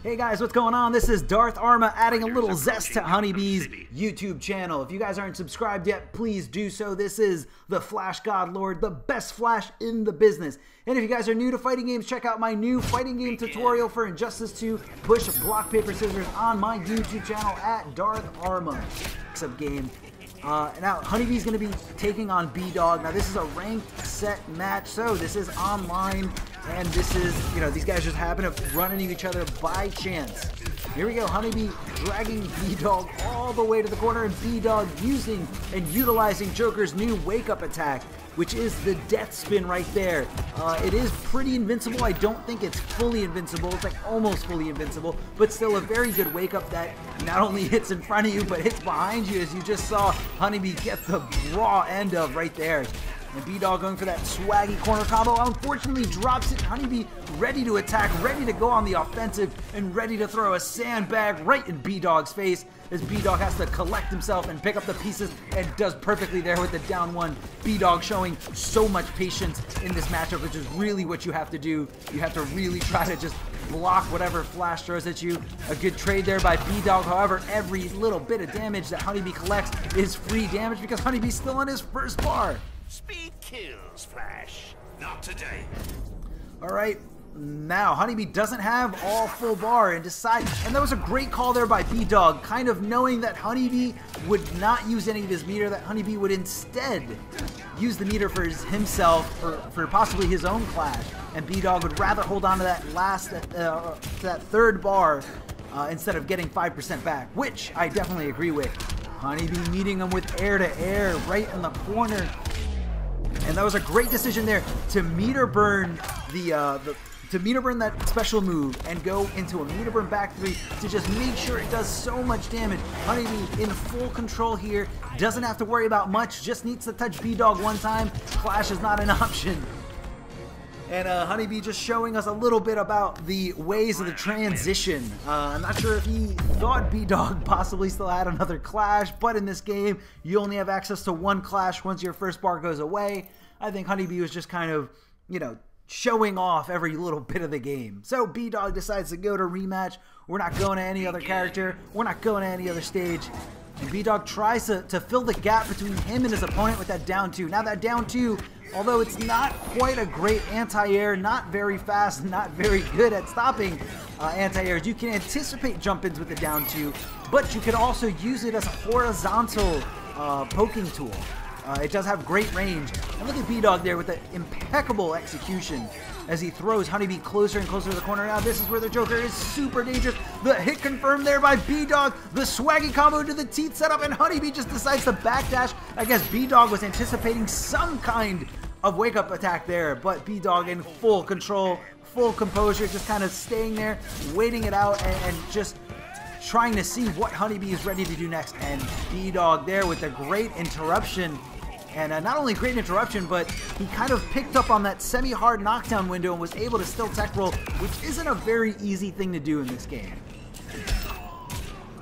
Hey guys, what's going on? This is Darth Arma adding a little zest to HoneyBee's YouTube channel. If you guys aren't subscribed yet, please do so. This is the Flash God Lord, the best Flash in the business. And if you guys are new to fighting games, check out my new fighting game tutorial for Injustice 2 Push Block Paper Scissors on my YouTube channel at Darth Arma. Game. Now, HoneyBee's going to be taking on Bdogg. Now, this is a ranked set match, so this is online, and this is, these guys just happen to run into each other by chance. Here we go, HoneyBee dragging Bdogg all the way to the corner, and Bdogg using and utilizing Joker's new wake-up attack, which is the death spin right there. It is pretty invincible. I don't think it's fully invincible. It's like almost fully invincible, but still a very good wake-up that not only hits in front of you, but hits behind you, as you just saw HoneyBee get the raw end of right there. And Bdogg going for that swaggy corner combo, unfortunately drops it. HoneyBee ready to attack, ready to go on the offensive, and ready to throw a sandbag right in Bdogg's face, as Bdogg has to collect himself and pick up the pieces, and does perfectly there with the down one. Bdogg showing so much patience in this matchup, which is really what you have to do. You have to really try to just block whatever Flash throws at you. A good trade there by Bdogg. However, every little bit of damage that HoneyBee collects is free damage because HoneyBee's still on his first bar. Speed kills, Flash. Not today. Alright, now HoneyBee doesn't have all full bar and decides, and that was a great call there by Bdogg, kind of knowing that HoneyBee would not use any of his meter, that HoneyBee would instead use the meter for himself, for possibly his own clash, and Bdogg would rather hold on to that last, to that third bar instead of getting 5% back, which I definitely agree with. HoneyBee meeting him with air to air right in the corner. And that was a great decision there to meter burn that special move and go into a meter burn back three to just make sure it does so much damage. HoneyBee in full control here, doesn't have to worry about much, just needs to touch Bdogg one time. Clash is not an option. And HoneyBee just showing us a little bit about the ways of the transition. I'm not sure if he thought Bdogg possibly still had another clash, but in this game, you only have access to one clash once your first bar goes away. I think HoneyBee was just kind of, showing off every little bit of the game. So Bdogg decides to go to rematch. We're not going to any other character. We're not going to any other stage. And Bdogg tries to fill the gap between him and his opponent with that down two. Now that down two, although it's not quite a great anti-air, not very fast, not very good at stopping anti-airs, you can anticipate jump-ins with the down two, but you can also use it as a horizontal poking tool. It does have great range. And look at Bdogg there with the impeccable execution as he throws HoneyBee closer and closer to the corner. Now this is where the Joker is super dangerous. The hit confirmed there by Bdogg. The swaggy combo to the teeth setup, and HoneyBee just decides to backdash. I guess Bdogg was anticipating some kind of wake-up attack there, but Bdogg in full control, full composure, just kind of staying there, waiting it out, and just trying to see what HoneyBee is ready to do next. And Bdogg there with a great interruption. And not only great interruption, but he kind of picked up on that semi-hard knockdown window and was able to still tech roll, which isn't a very easy thing to do in this game.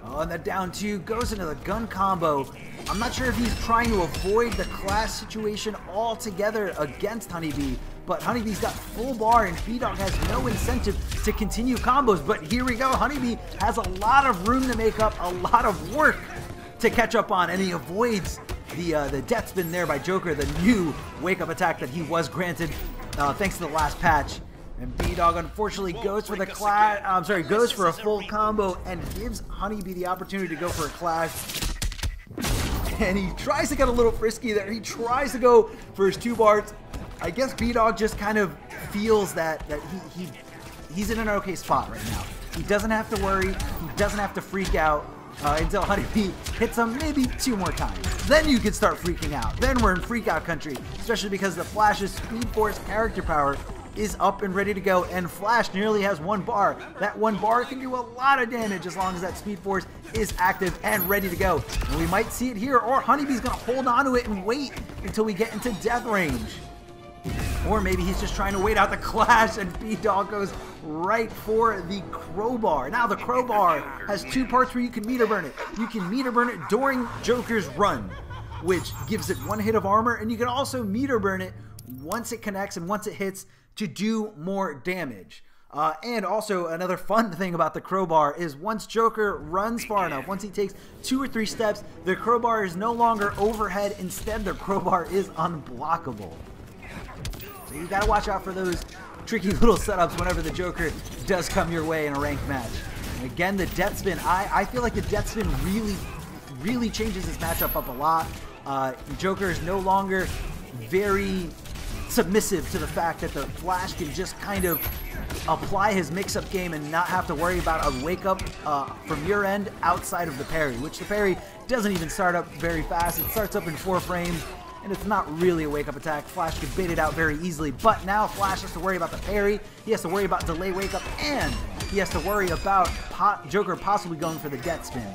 Oh, and that down two goes into the gun combo. I'm not sure if he's trying to avoid the clash situation altogether against HoneyBee, but HoneyBee's got full bar and Bdogg has no incentive to continue combos. But here we go, HoneyBee has a lot of room to make up, a lot of work to catch up on, and he avoids the death spin there by Joker, the new wake-up attack that he was granted thanks to the last patch. And Bdogg unfortunately goes for the clash. Goes for a full combo and gives HoneyBee the opportunity to go for a clash. And he tries to get a little frisky there. He tries to go for his two bars. I guess Bdogg just kind of feels that he's in an okay spot right now. He doesn't have to worry. He doesn't have to freak out. Until HoneyBee hits him maybe two more times. Then you can start freaking out. Then we're in freak out country, especially because the Flash's Speed Force character power is up and ready to go, and Flash nearly has one bar. That one bar can do a lot of damage as long as that Speed Force is active and ready to go. And we might see it here, or HoneyBee's gonna hold on to it and wait until we get into death range. Or maybe he's just trying to wait out the clash, and Bdogg goes right for the crowbar. Now the crowbar has two parts where you can meter burn it. You can meter burn it during Joker's run, which gives it one hit of armor, and you can also meter burn it once it connects and once it hits to do more damage. And also another fun thing about the crowbar is once Joker runs far enough, once he takes 2 or 3 steps, the crowbar is no longer overhead. Instead, the crowbar is unblockable. So you gotta watch out for those tricky little setups whenever the Joker does come your way in a ranked match. And again, the death spin, I feel like the death spin really changes this matchup up a lot. Joker is no longer very submissive to the fact that the Flash can just kind of apply his mix-up game and not have to worry about a wake-up from your end outside of the parry, which the parry doesn't even start up very fast. It starts up in 4 frames, and it's not really a wake-up attack. Flash can bait it out very easily, but now Flash has to worry about the parry, he has to worry about delay wake-up, and he has to worry about Joker possibly going for the death spin.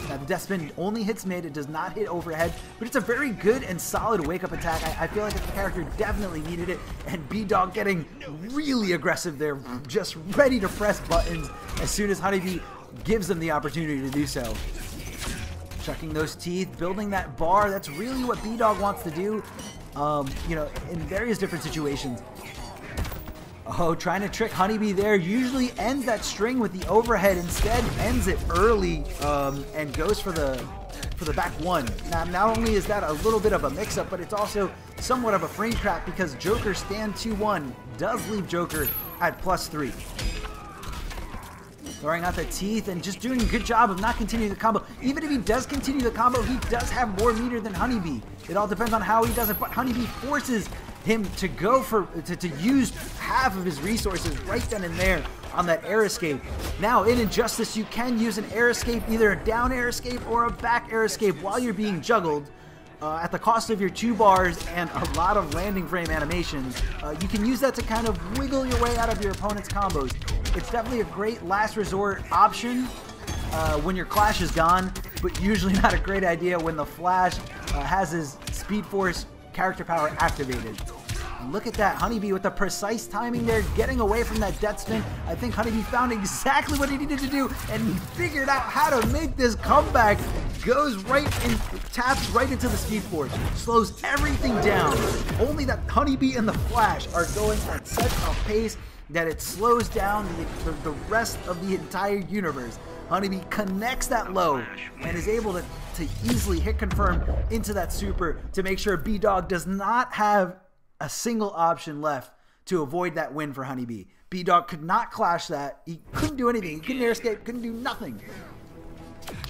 Now, the death spin only hits mid, it does not hit overhead, but it's a very good and solid wake-up attack. I feel like the character definitely needed it, and Bdogg getting really aggressive there, just ready to press buttons as soon as HoneyBee gives him the opportunity to do so. Chucking those teeth, building that bar, that's really what Bdogg wants to do, you know, in various different situations. Oh, trying to trick HoneyBee there, usually ends that string with the overhead, instead ends it early and goes for the back 1. Now, not only is that a little bit of a mix-up, but it's also somewhat of a frame trap because Joker stand 2-1 does leave Joker at +3. Throwing out the teeth and just doing a good job of not continuing the combo. Even if he does continue the combo, he does have more meter than HoneyBee. It all depends on how he does it, but HoneyBee forces him to go for, to use half of his resources right then and there on that air escape. Now, in Injustice, you can use an air escape, either a down air escape or a back air escape while you're being juggled. At the cost of your 2 bars and a lot of landing frame animations, you can use that to kind of wiggle your way out of your opponent's combos. It's definitely a great last resort option when your Clash is gone, but usually not a great idea when the Flash has his Speed Force character power activated. And look at that, HoneyBee with the precise timing there, getting away from that death spin. I think HoneyBee found exactly what he needed to do and figured out how to make this comeback. Goes right and taps right into the Speed Force, slows everything down. Only that HoneyBee and the Flash are going at such a pace that it slows down the rest of the entire universe. HoneyBee connects that low and is able to easily hit confirm into that super to make sure Bdogg does not have a single option left to avoid that win for HoneyBee. Bdogg could not clash that. He couldn't do anything. He couldn't air escape, couldn't do nothing.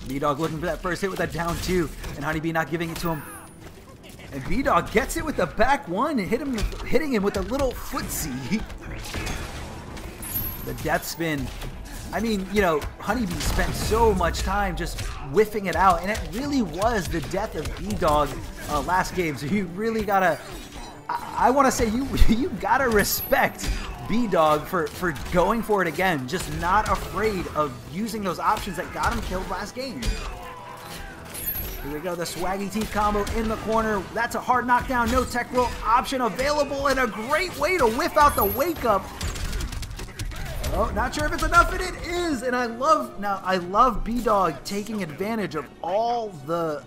Bdogg looking for that first hit with that down 2, and HoneyBee not giving it to him. And Bdogg gets it with the back 1 and hitting him with a little footsie. The death spin. I mean, you know, HoneyBee spent so much time just whiffing it out, and it really was the death of Bdogg last game. So you really gotta, I want to say you gotta respect Bdogg for going for it again, just not afraid of using those options that got him killed last game. Here we go, the swaggy teeth combo in the corner. That's a hard knockdown, no tech roll option available, and a great way to whiff out the wake up. Oh, not sure if it's enough, and it is. And I love Bdogg taking advantage of all the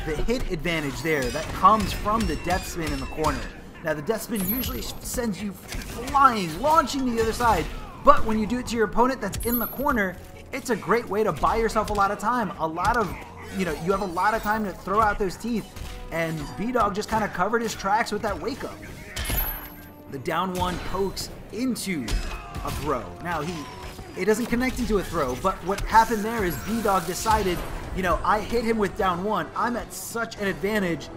hit advantage there that comes from the death spin in the corner. Now, the death spin usually sends you flying, launching to the other side, but when you do it to your opponent that's in the corner, it's a great way to buy yourself a lot of time. You have a lot of time to throw out those teeth, and Bdogg just kind of covered his tracks with that wake up. The down 1 pokes into a throw. Now, it doesn't connect into a throw, but what happened there is Bdogg decided, you know, I hit him with down 1. I'm at such an advantage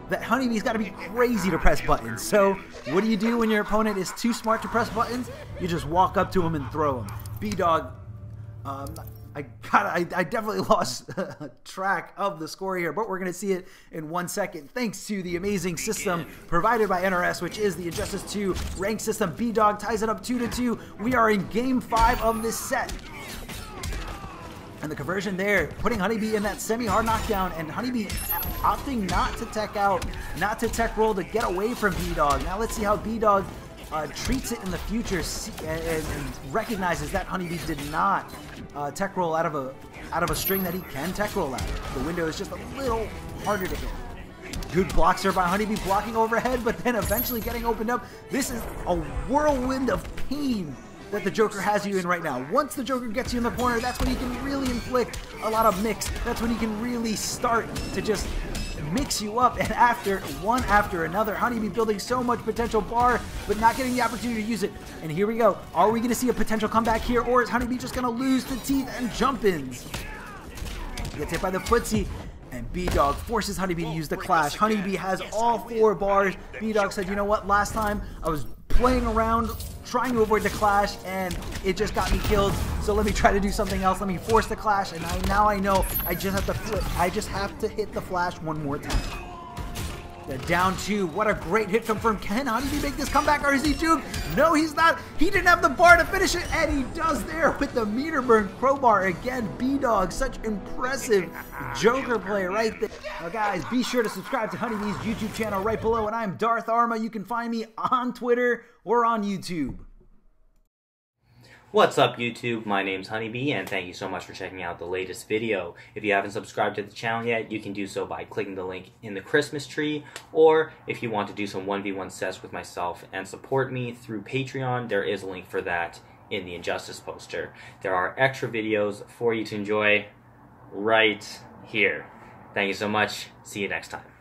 that HoneyBee's got to be crazy to press buttons. So what do you do when your opponent is too smart to press buttons? You just walk up to him and throw him. Bdogg, I definitely lost track of the score here, but we're going to see it in 1 second. Thanks to the amazing system provided by NRS, which is the Injustice 2 rank system. Bdogg ties it up 2-2. We are in game 5 of this set. And the conversion there, putting HoneyBee in that semi-hard knockdown, and HoneyBee opting not to tech out, not to tech roll to get away from Bdogg. Now let's see how Bdogg treats it in the future and recognizes that HoneyBee did not tech roll out of a string that he can tech roll out of. The window is just a little harder to hit. Good blocks there by HoneyBee, blocking overhead, but then eventually getting opened up. This is a whirlwind of pain that the Joker has you in right now. Once the Joker gets you in the corner, that's when he can really inflict a lot of mix. That's when he can really start to just mix you up, and one after another, HoneyBee building so much potential bar, but not getting the opportunity to use it. And here we go. Are we going to see a potential comeback here, or is HoneyBee just going to lose the teeth and jump-ins? Gets hit by the footsie, and Bdogg forces HoneyBee to use the clash. HoneyBee has all 4 bars. Bdogg said, you know what, last time I was playing around trying to avoid the clash and it just got me killed, so let me try to do something else. Let me force the clash, and now I know I just have to flip. I just have to hit the flash one more time. The down 2. What a great hit confirmed. Can HoneyBee make this comeback, or is he doomed? No, he's not. He didn't have the bar to finish it, and he does there with the meter burn crowbar. Again, Bdogg, such impressive Joker play right there. Now guys, be sure to subscribe to HoneyBee's YouTube channel right below, and I'm Darth Arma. You can find me on Twitter or on YouTube. What's up YouTube, my name's HoneyBee and thank you so much for checking out the latest video. If you haven't subscribed to the channel yet, you can do so by clicking the link in the Christmas tree, or if you want to do some 1v1 sets with myself and support me through Patreon, there is a link for that in the Injustice poster. There are extra videos for you to enjoy right here. Thank you so much, see you next time.